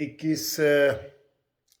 21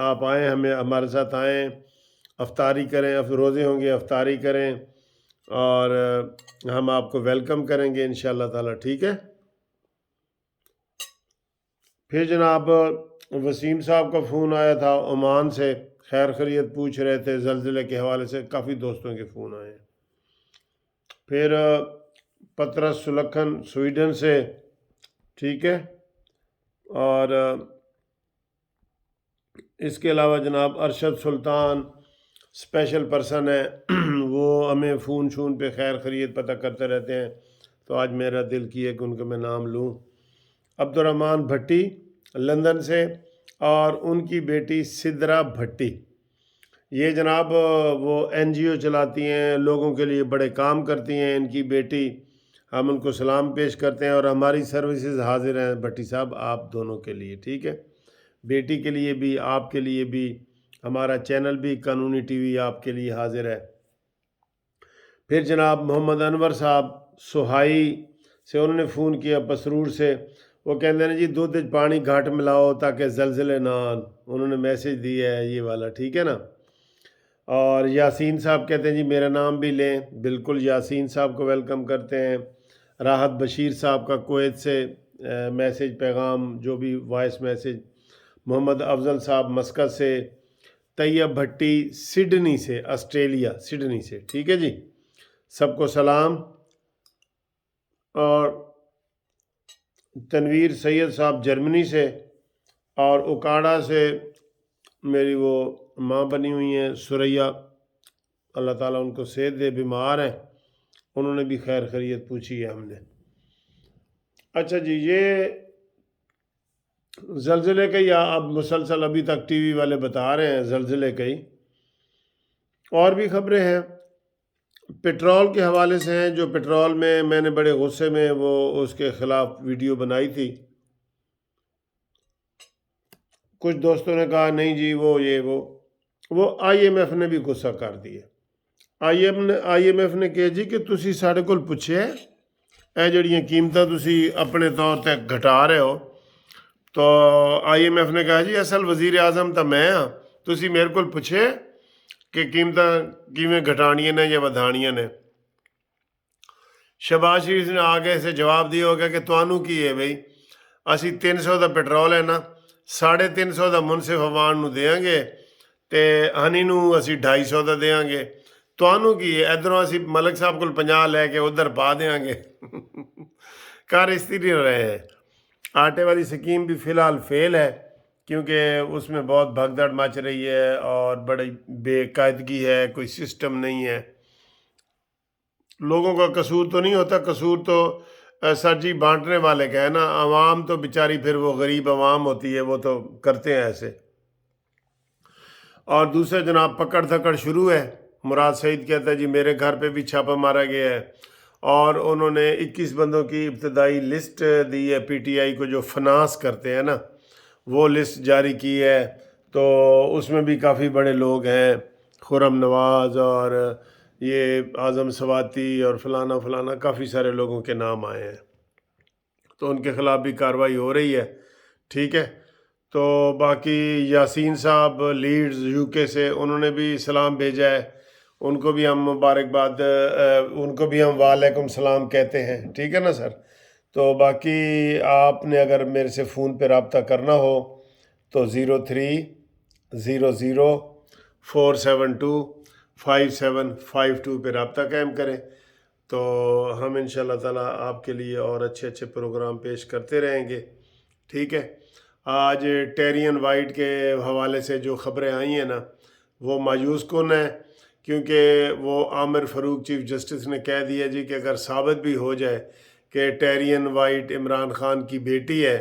آپ آئیں، ہمارے ساتھ آئیں، افطاری کریں، روزے ہوں گے افطاری کریں، اور ہم آپ کو ویلکم کریں گے انشاءاللہ تعالی، ٹھیک ہے۔ پھر جناب وسیم صاحب کا فون آیا تھا عمان سے، خیر خیریت پوچھ رہے تھے زلزلے کے حوالے سے، کافی دوستوں کے فون آئے۔ پھر پترس سلکھن سویڈن سے، ٹھیک ہے۔ اور اس کے علاوہ جناب ارشد سلطان اسپیشل پرسن ہے، وہ ہمیں فون شون پہ خیر خیریت پتہ کرتے رہتے ہیں، تو آج میرا دل کیا کہ ان کا میں نام لوں۔ عبدالرحمن بھٹی لندن سے، اور ان کی بیٹی سدرا بھٹی، یہ جناب وہ NGO چلاتی ہیں، لوگوں کے لیے بڑے کام کرتی ہیں، ان کی بیٹی، ہم ان کو سلام پیش کرتے ہیں، اور ہماری سروسز حاضر ہیں بھٹی صاحب آپ دونوں کے لیے، ٹھیک ہے۔ بیٹی کے لیے بھی، آپ کے لیے بھی، ہمارا چینل بھی قانونی ٹی وی آپ کے لیے حاضر ہے۔ پھر جناب محمد انور صاحب سہائی سے، انہوں نے فون کیا پسرور سے، وہ کہتے ہیں جی دودھ پانی گھاٹ ملاؤ تاکہ زلزلے نہ آن، انہوں نے میسیج دیا ہے یہ والا، ٹھیک ہے نا۔ اور یاسین صاحب کہتے ہیں جی میرا نام بھی لیں، بالکل یاسین صاحب کو ویلکم کرتے ہیں۔ راحت بشیر صاحب کا کویت سے میسیج، پیغام، جو بھی وائس میسیج۔ محمد افضل صاحب مسکت سے۔ طیب بھٹی سڈنی سے، آسٹریلیا، سڈنی سے، ٹھیک ہے جی، سب کو سلام۔ اور تنویر سید صاحب جرمنی سے، اور اکاڑا سے میری وہ ماں بنی ہوئی ہیں سریا، اللہ تعالیٰ ان کو صحت دے، بیمار ہیں، انہوں نے بھی خیر خیریت پوچھی ہے ہم نے۔ اچھا جی، یہ زلزلے کا ہی اب مسلسل ابھی تک ٹی وی والے بتا رہے ہیں زلزلے کا ہی، اور بھی خبریں ہیں پیٹرول کے حوالے سے ہیں، جو پیٹرول میں نے بڑے غصے میں وہ اس کے خلاف ویڈیو بنائی تھی، کچھ دوستوں نے کہا نہیں جی وہ IMF نے بھی غصہ کر دیا۔ IMF نے کہا جی کہ تسی ساڑھے کول پوچھے اے جڑیاں قیمتاں تسی اپنے طور تے گھٹا رہے ہو، تو IMF نے کہا جی اصل وزیر اعظم تو میں ہاں، تسی میرے کول پوچھے کہ قیمتاں کیویں گھٹانیاں نے یا ودھانیاں نے۔ شہباز شریف نے آگے سے جواب دیا ہوگا کہ توانوں کی ہے بھئی، اسی 300 دا پیٹرول ہے نا، 350 دا منصف عوام نو دیاں گے، تے ہنی نو اسی 250 دا دیاں گے، توانوں کی ہے، ادھروں اسی ملک صاحب کو 50 لے کے ادھر پا دیاں گے۔ کار اس طرح رہے ہیں۔ آٹے والی سکیم بھی فی الحال فیل ہے، کیونکہ اس میں بہت بھگدڑ مچ رہی ہے اور بڑی بے قاعدگی ہے، کوئی سسٹم نہیں ہے۔ لوگوں کا قصور تو نہیں ہوتا، قصور تو سرجی بانٹنے والے کا ہے نا، عوام تو بیچاری پھر وہ غریب عوام ہوتی ہے، وہ تو کرتے ہیں ایسے۔ اور دوسرے جناب پکڑ دھکڑ شروع ہے، مراد سعید کہتا ہے جی میرے گھر پہ بھی چھاپا مارا گیا ہے، اور انہوں نے 21 بندوں کی ابتدائی لسٹ دی ہے PTI کو، جو فنانس کرتے ہیں نا، وہ لسٹ جاری کی ہے، تو اس میں بھی کافی بڑے لوگ ہیں، خرم نواز اور یہ اعظم سواتی اور فلانا فلانا، کافی سارے لوگوں کے نام آئے ہیں، تو ان کے خلاف بھی کارروائی ہو رہی ہے، ٹھیک ہے۔ تو باقی یاسین صاحب لیڈز UK سے، انہوں نے بھی سلام بھیجا ہے، ان کو بھی ہم مبارکباد، ان کو بھی ہم وعلیکم السلام کہتے ہیں، ٹھیک ہے نا سر۔ تو باقی آپ نے اگر میرے سے فون پہ رابطہ کرنا ہو تو 030047255752 پہ رابطہ قائم کریں، تو ہم انشاءاللہ تعالیٰ آپ کے لیے اور اچھے اچھے پروگرام پیش کرتے رہیں گے، ٹھیک ہے۔ آج ٹیرین وائٹ کے حوالے سے جو خبریں آئی ہیں نا، وہ مایوس کن ہے، کیونکہ وہ عامر فاروق چیف جسٹس نے کہہ دیا جی کہ اگر ثابت بھی ہو جائے کہ ٹیرین وائٹ عمران خان کی بیٹی ہے،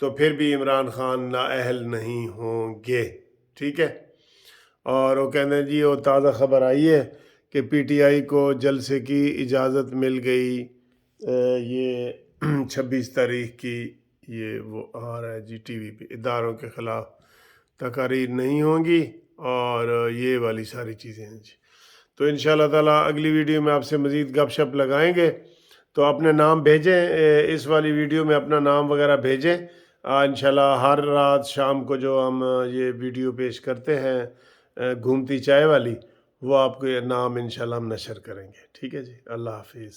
تو پھر بھی عمران خان نااہل نہیں ہوں گے، ٹھیک ہے۔ اور وہ کہتے ہیں جی وہ تازہ خبر آئی ہے کہ PTI کو جلسے کی اجازت مل گئی، یہ 26 تاریخ کی، یہ وہ آ رہا ہے جی ٹی وی پہ، اداروں کے خلاف تقاریر نہیں ہوں گی، اور یہ والی ساری چیزیں ہیں جی۔ تو انشاءاللہ تعالیٰ اگلی ویڈیو میں آپ سے مزید گپ شپ لگائیں گے، تو اپنے نام بھیجیں، اس والی ویڈیو میں اپنا نام وغیرہ بھیجیں، انشاءاللہ ہر رات شام کو جو ہم یہ ویڈیو پیش کرتے ہیں گھومتی چائے والی، وہ آپ کے نام انشاءاللہ ہم نشر کریں گے. ٹھیک ہے جی، اللہ حافظ.